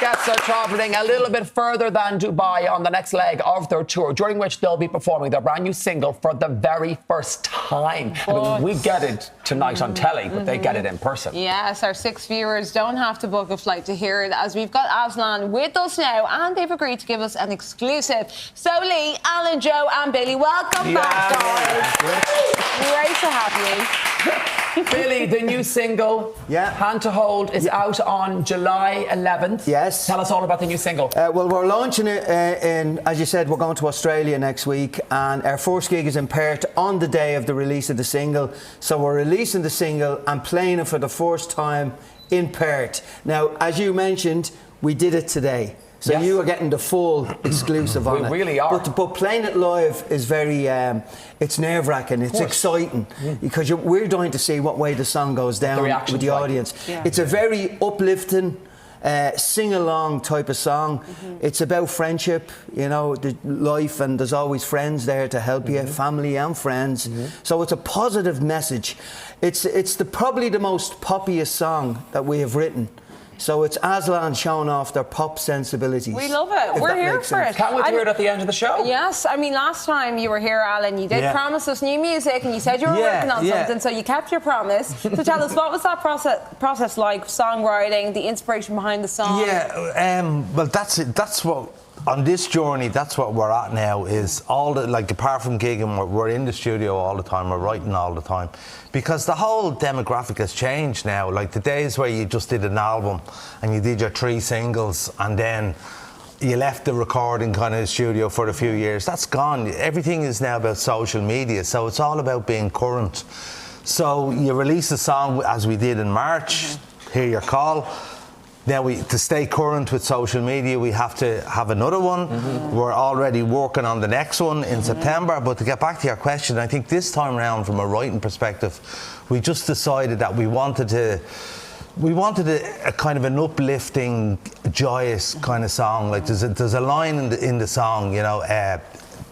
Guests are travelling a little bit further than Dubai on the next leg of their tour, during which they'll be performing their brand new single for the very first time. I mean, we get it tonight on telly, but they get it in person. Yes, our 6 viewers don't have to book a flight to hear it, as we've got Aslan with us now, and they've agreed to give us an exclusive. So Lee, Alan, Joe and Billy, welcome back, guys. Great to have you. Billy, the new single, Hand to Hold, is out on July 11th. Yes. Tell us all about the new single. Well, we're launching it as you said, we're going to Australia next week, and our first gig is in Perth on the day of the release of the single. So we're releasing the single and playing it for the first time in Perth. Now, as you mentioned, we did it today. So you are getting the full exclusive on it. We really are. But playing it live is very, it's nerve-wracking, it's exciting, because we're dying to see what way the song goes down with the audience. Yeah. It's a very uplifting, sing-along type of song. It's about friendship, you know, the life, and there's always friends there to help you, family and friends. So it's a positive message. It's probably the most poppiest song that we have written. So it's Aslan showing off their pop sensibilities. We love it. We're here for it. Can't wait to hear it at the end of the show. Yes, I mean, last time you were here, Alan, you did promise us new music, and you said you were working on something, so you kept your promise. So tell us, what was that process like? Songwriting, the inspiration behind the song? Yeah, well, that's it. That's what. On this journey, that's what we're at now, is all the, like, apart from gigging, we're in the studio all the time, we're writing all the time. Because the whole demographic has changed now. Like the days where you just did an album and you did your 3 singles and then you left the recording kind of studio for a few years, that's gone. Everything is now about social media, so it's all about being current. So you release a song, as we did in March, Hear Your Call. Now, to stay current with social media, we have to have another one. We're already working on the next one in September. But to get back to your question, I think this time around, from a writing perspective, we just decided that we wanted a kind of an uplifting, joyous kind of song. Like there's a line in the song, you know,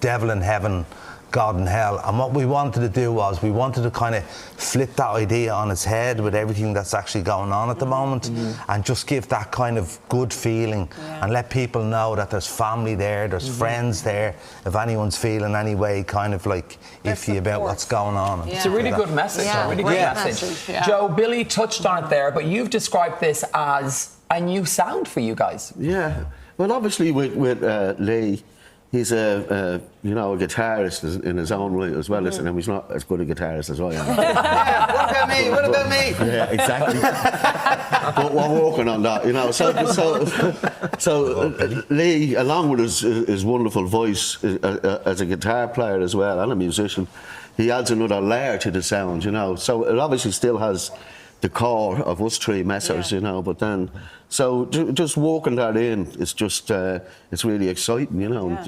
devil in heaven, God in hell. And what we wanted to do was we wanted to kind of flip that idea on its head with everything that's actually going on at the moment, and just give that kind of good feeling and let people know that there's family there, there's friends there, if anyone's feeling any way kind of like iffy about what's going on. It's a really good message. A really good message. Joe, Billy touched on it there, but you've described this as a new sound for you guys. Yeah. Well, obviously with Lee, he's a guitarist in his own right as well. And he's not as good a guitarist as I am. What about me? Yeah, exactly. But we're working on that, you know. So Lee, along with his wonderful voice as a guitar player as well and a musician, he adds another layer to the sound, you know. So it obviously still has the core of us 3 messers, you know, but then, so just walking that in, it's just, it's really exciting, you know, it's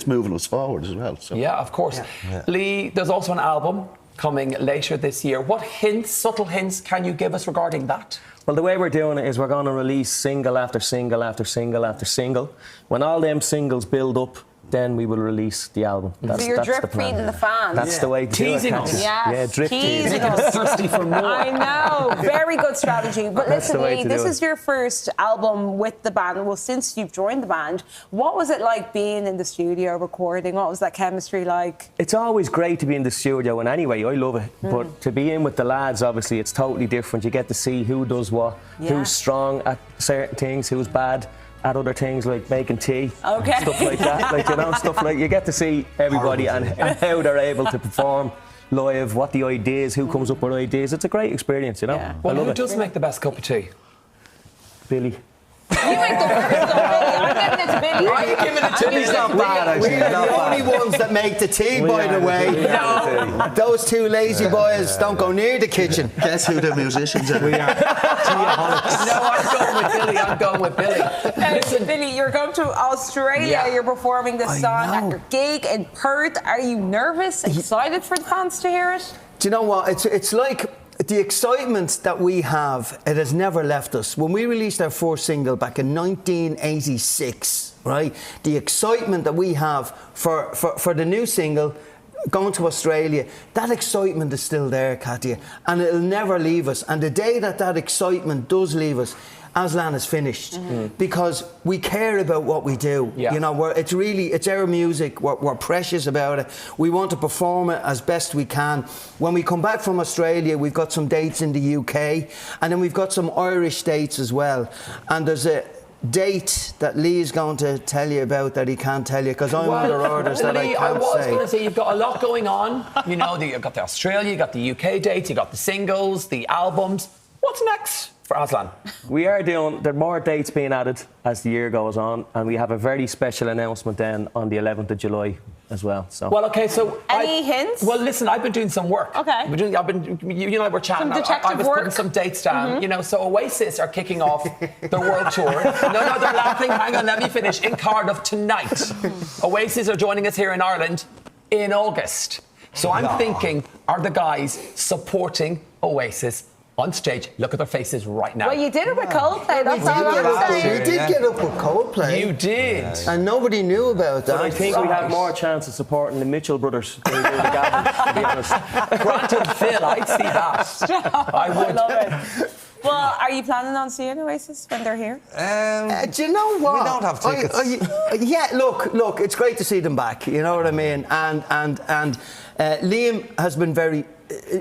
moving us forward as well. So. Yeah, of course. Lee, there's also an album coming later this year. What hints, subtle hints, can you give us regarding that? Well, the way we're doing it is we're going to release single after single after single after single. When all them singles build up, then we will release the album. So you're drip feeding the fans. That's the way to do it. Teasing us. Yeah, drip teasing us. Thirsty for more. I know. Very good strategy. But listen, Lee, this is your first album with the band. Well, since you've joined the band, what was it like being in the studio recording? What was that chemistry like? It's always great to be in the studio, and anyway, I love it. But to be in with the lads, obviously, it's totally different. You get to see who does what, who's strong at certain things, who's bad at other things, like making tea, stuff like that. Like, you know, stuff like, you get to see everybody and how they're able to perform live, what the ideas, who comes up with ideas. It's a great experience, you know. Well, who does make the best cup of tea? Billy. You make the worst cup, Billy. I'm giving it to Billy. Are you giving it to me? He's not bad, actually. We're the only ones that make the tea, by the way. No. Those 2 lazy boys don't go near the kitchen. Guess who the musicians are? We are teaholics. No, I'm going with Billy. Listen, Billy, you're going to Australia. You're performing this song at your gig in Perth. Are you nervous, excited for the fans to hear it? Do you know what? It's like the excitement that we have, it has never left us. When we released our first single back in 1986, right? The excitement that we have for the new single, going to Australia, that excitement is still there, Katya, and it'll never leave us. And the day that excitement does leave us, Aslan is finished because we care about what we do. Yeah. You know, it's our music. We're precious about it. We want to perform it as best we can. When we come back from Australia, we've got some dates in the UK, and then we've got some Irish dates as well. And there's a date that Lee is going to tell you about that he can't tell you because I'm under orders that Lee, I I can't was say. going to say you've got a lot going on. You know, you've got the Australia, you've got the UK dates, you've got the singles, the albums. What's next for Aslan? We are doing, there are more dates being added as the year goes on, and we have a very special announcement then on the 11th of July as well. So. Well, okay, so Any hints? Well, listen, I've been doing some work. Okay. You and I were chatting. Some detective I was work. putting some dates down. You know, so Oasis are kicking off their world tour. No, they're laughing. Hang on, let me finish. In Cardiff tonight. Oasis are joining us here in Ireland in August. So I'm thinking, are the guys supporting Oasis on stage? Look at their faces right now. Well, you did it with Coldplay. That's all I'm saying. We did get up with Coldplay. You did. And nobody knew about that. But I think we have more chance of supporting the Mitchell brothers than we do the Gavin, to be honest. Granted, Phil, I'd see that. I would. love it. Well, are you planning on seeing Oasis when they're here? Do you know what? We don't have tickets. Yeah, look, it's great to see them back. You know what I mean? And Liam has been very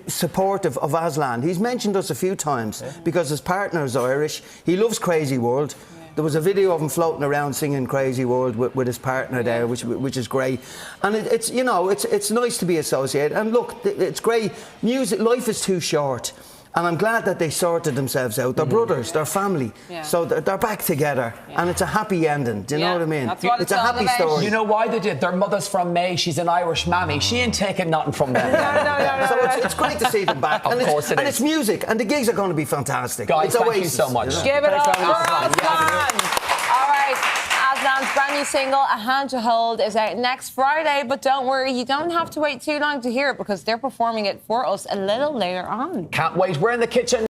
supportive of Aslan. He's mentioned us a few times because his partner is Irish. He loves Crazy World. There was a video of him floating around singing Crazy World with his partner there, which is great. And it's you know, it's nice to be associated. And look, it's great. Music, life is too short. And I'm glad that they sorted themselves out. They're brothers, they're family. Yeah. So they're back together. And it's a happy ending. Do you know what I mean? That's what it's it's a all happy about. story. You know why they did? Their mother's from May. She's an Irish mammy. She ain't taking nothing from them. No. So it's great to see them back. Of course it is. And it's music, and the gigs are going to be fantastic. Guys, it's thank you Oasis, so much. know? Give it up for Aslan. Aslan. All right. Aslan's brand new single, A Hand to Hold, is out next Friday. But don't worry, you don't have to wait too long to hear it because they're performing it for us a little later on. Can't wait. We're in the kitchen.